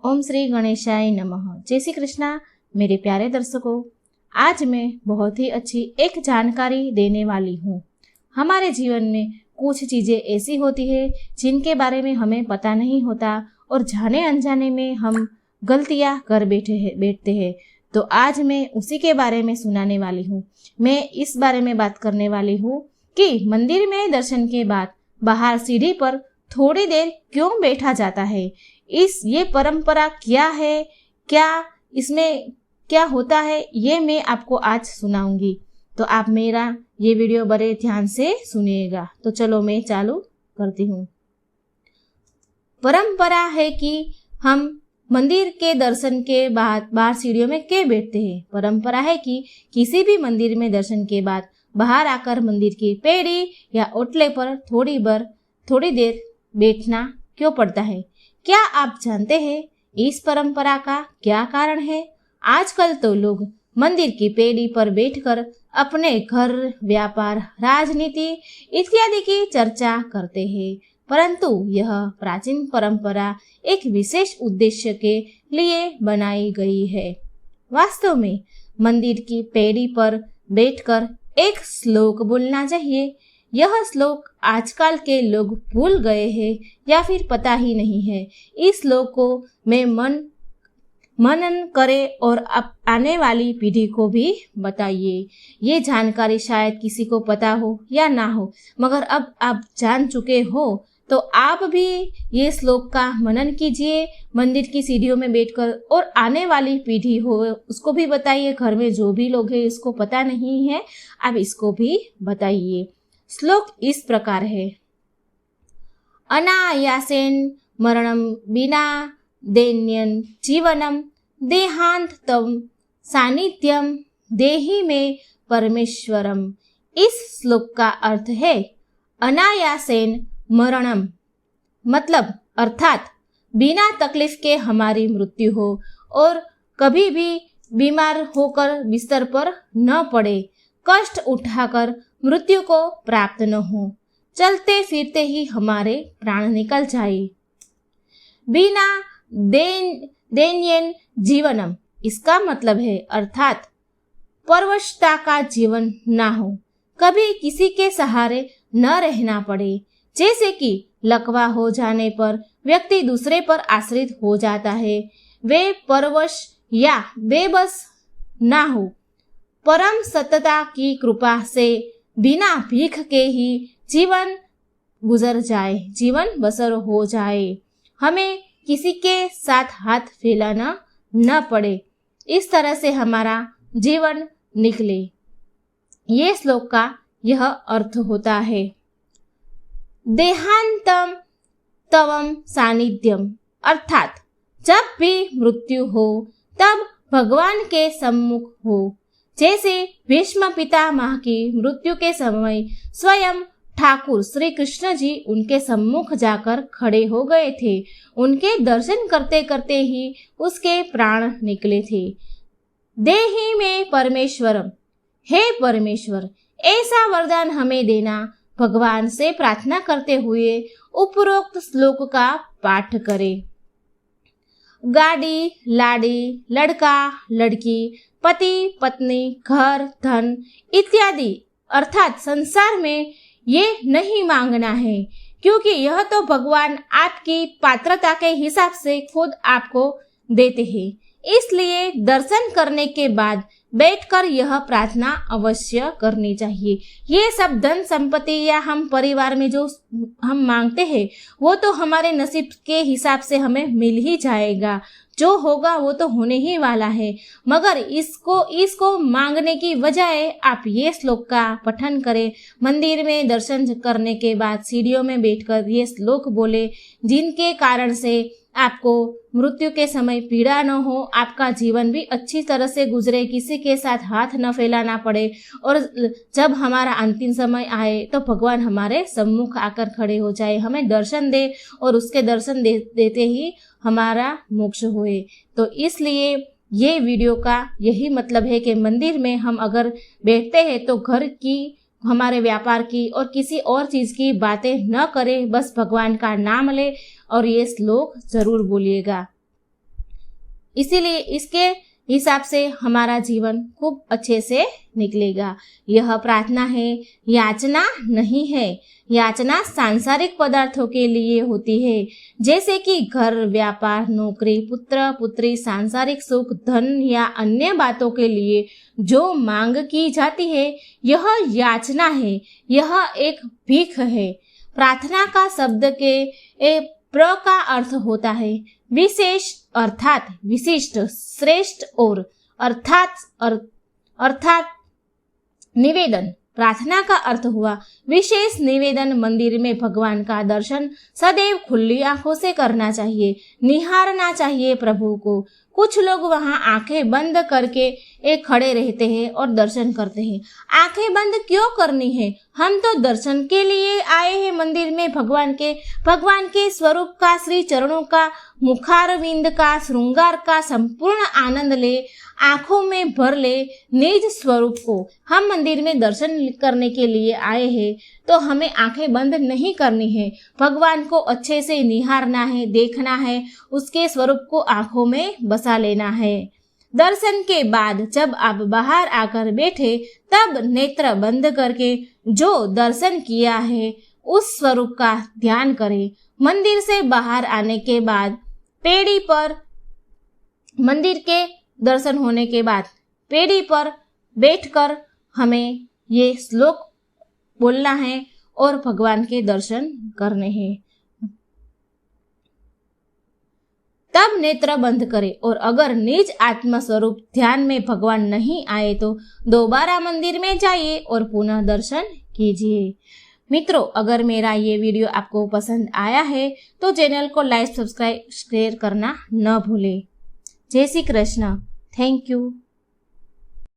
ओम श्री गणेशाय नमः। जय श्री कृष्णा मेरे प्यारे दर्शकों, आज मैं बहुत ही अच्छी एक जानकारी देने वाली हूँ। हमारे जीवन में कुछ चीज़ें ऐसी होती है जिनके बारे में हमें पता नहीं होता और जाने अनजाने में हम गलतियाँ कर बैठते हैं। तो आज मैं उसी के बारे में सुनाने वाली हूँ। मैं इस बारे में बात करने वाली हूँ कि मंदिर में दर्शन के बाद बाहर सीढ़ी पर थोड़ी देर क्यों बैठा जाता है। ये परंपरा क्या है, क्या इसमें क्या होता है, ये मैं आपको आज सुनाऊंगी। तो आप मेरा ये वीडियो बड़े ध्यान से सुनिएगा। तो चलो मैं चालू करती हूँ। परंपरा है कि हम मंदिर के दर्शन के बाद बाहर सीढ़ियों में क्यों बैठते हैं। परंपरा है कि किसी भी मंदिर में दर्शन के बाद बाहर आकर मंदिर की पेड़ी या ओटले पर थोड़ी देर बैठना क्यों पड़ता है। क्या आप जानते हैं इस परंपरा का क्या कारण है। आजकल तो लोग मंदिर की पेड़ी पर बैठकर अपने घर, व्यापार, राजनीति इत्यादि की चर्चा करते हैं, परंतु यह प्राचीन परंपरा एक विशेष उद्देश्य के लिए बनाई गई है। वास्तव में मंदिर की पेड़ी पर बैठकर एक श्लोक बोलना चाहिए। यह श्लोक आजकल के लोग भूल गए हैं या फिर पता ही नहीं है। इस श्लोक को मैं मनन करे और आने वाली पीढ़ी को भी बताइए। ये जानकारी शायद किसी को पता हो या ना हो, मगर अब आप जान चुके हो तो आप भी ये श्लोक का मनन कीजिए मंदिर की सीढ़ियों में बैठकर, और आने वाली पीढ़ी हो उसको भी बताइए। घर में जो भी लोग हैं इसको पता नहीं है, आप इसको भी बताइए। श्लोक इस प्रकार है। अनायासेन मरणम बिना दैन्यं जीवनम देहांतम सानिध्यम देहि में परमेश्वरम। इस श्लोक का अर्थ है अनायासेन मरणम, मतलब अर्थात बिना तकलीफ के हमारी मृत्यु हो और कभी भी बीमार होकर बिस्तर पर न पड़े, कष्ट उठाकर मृत्यु को प्राप्त न हो, चलते फिरते ही हमारे प्राण निकल जाए। बिना दैन्यं जीवनम, इसका मतलब है अर्थात परवशता का जीवन ना हो, कभी किसी के सहारे न रहना पड़े। जैसे कि लकवा हो जाने पर व्यक्ति दूसरे पर आश्रित हो जाता है, वे परवश या बेबस ना हो। परम सत्ता की कृपा से बिना भीख के ही जीवन बसर हो जाए, हमें किसी के साथ हाथ फैलाना न पड़े, इस तरह से हमारा जीवन निकले। ये श्लोक का यह अर्थ होता है। देहांतम तवम सानिध्यम, अर्थात जब भी मृत्यु हो तब भगवान के सम्मुख हो। जैसे भीष्म पितामह की मृत्यु के समय स्वयं ठाकुर श्री कृष्ण जी उनके सम्मुख जाकर खड़े हो गए थे। उनके दर्शन करते करते ही उसके प्राण निकले थे। देहि में परमेश्वरम, हे परमेश्वर ऐसा वरदान हमें देना। भगवान से प्रार्थना करते हुए उपरोक्त श्लोक का पाठ करें। गाड़ी, लाड़ी, लड़का, लड़की, पति, पत्नी, घर, धन इत्यादि अर्थात संसार में ये नहीं मांगना है, क्योंकि यह तो भगवान आपकी पात्रता के हिसाब से खुद आपको देते हैं। इसलिए दर्शन करने के बाद बैठकर यह प्रार्थना अवश्य करनी चाहिए। ये सब धन संपत्ति या हम परिवार में जो हम मांगते हैं वो तो हमारे नसीब के हिसाब से हमें मिल ही जाएगा, जो होगा वो तो होने ही वाला है। मगर इसको मांगने की बजाय आप ये श्लोक का पठन करें। मंदिर में दर्शन करने के बाद सीढ़ियों में बैठकर ये श्लोक बोले, जिनके कारण से आपको मृत्यु के समय पीड़ा न हो, आपका जीवन भी अच्छी तरह से गुजरे, किसी के साथ हाथ न फैलाना पड़े, और जब हमारा अंतिम समय आए तो भगवान हमारे सम्मुख आकर खड़े हो जाए, हमें दर्शन दे और उसके दर्शन देते ही हमारा मोक्ष होए। तो इसलिए ये वीडियो का यही मतलब है कि मंदिर में हम अगर बैठते हैं तो घर की, हमारे व्यापार की और किसी और चीज़ की बातें न करें, बस भगवान का नाम ले और ये श्लोक जरूर बोलिएगा। इसीलिए इसके हिसाब से हमारा जीवन खूब अच्छे से निकलेगा। यह प्रार्थना है, याचना नहीं है। याचना सांसारिक पदार्थों के लिए होती है, जैसे कि घर, व्यापार, नौकरी, पुत्र, पुत्री, सांसारिक सुख, धन या अन्य बातों के लिए जो मांग की जाती है, यह याचना है। यह एक भीख है। प्रार्थना का शब्द के प्र का अर्थ होता है विशेष अर्थात विशिष्ट, श्रेष्ठ और अर्थात निवेदन। प्रार्थना का अर्थ हुआ विशेष निवेदन। मंदिर में भगवान का दर्शन सदैव खुली आंखों से करना चाहिए, निहारना चाहिए प्रभु को। कुछ लोग वहां आंखें बंद करके खड़े रहते हैं और दर्शन करते हैं। आंखें बंद क्यों करनी है? हम तो दर्शन के लिए आए हैं मंदिर में। भगवान के स्वरूप का, श्री चरणों का, मुखारविंद का, श्रृंगार का संपूर्ण आनंद ले, आंखों में भर ले निज स्वरूप को। हम मंदिर में दर्शन करने के लिए आए हैं तो हमें आंखें बंद नहीं करनी है। भगवान को अच्छे से निहारना है, देखना है, उसके स्वरूप को आंखों में बसा लेना है। दर्शन के बाद जब आप बाहर आकर बैठे, तब नेत्र बंद करके जो दर्शन किया है उस स्वरूप का ध्यान करें। मंदिर से बाहर आने के बाद पेड़ी पर, मंदिर के दर्शन होने के बाद पेड़ी पर बैठकर हमें ये श्लोक बोलना है और भगवान के दर्शन करने हैं। तब नेत्र बंद करें और अगर निज आत्म स्वरूप ध्यान में भगवान नहीं आए तो दोबारा मंदिर में जाइए और पुनः दर्शन कीजिए। मित्रों, अगर मेरा ये वीडियो आपको पसंद आया है तो चैनल को लाइक, सब्सक्राइब, शेयर करना न भूलें। जय श्री कृष्ण। Thank you.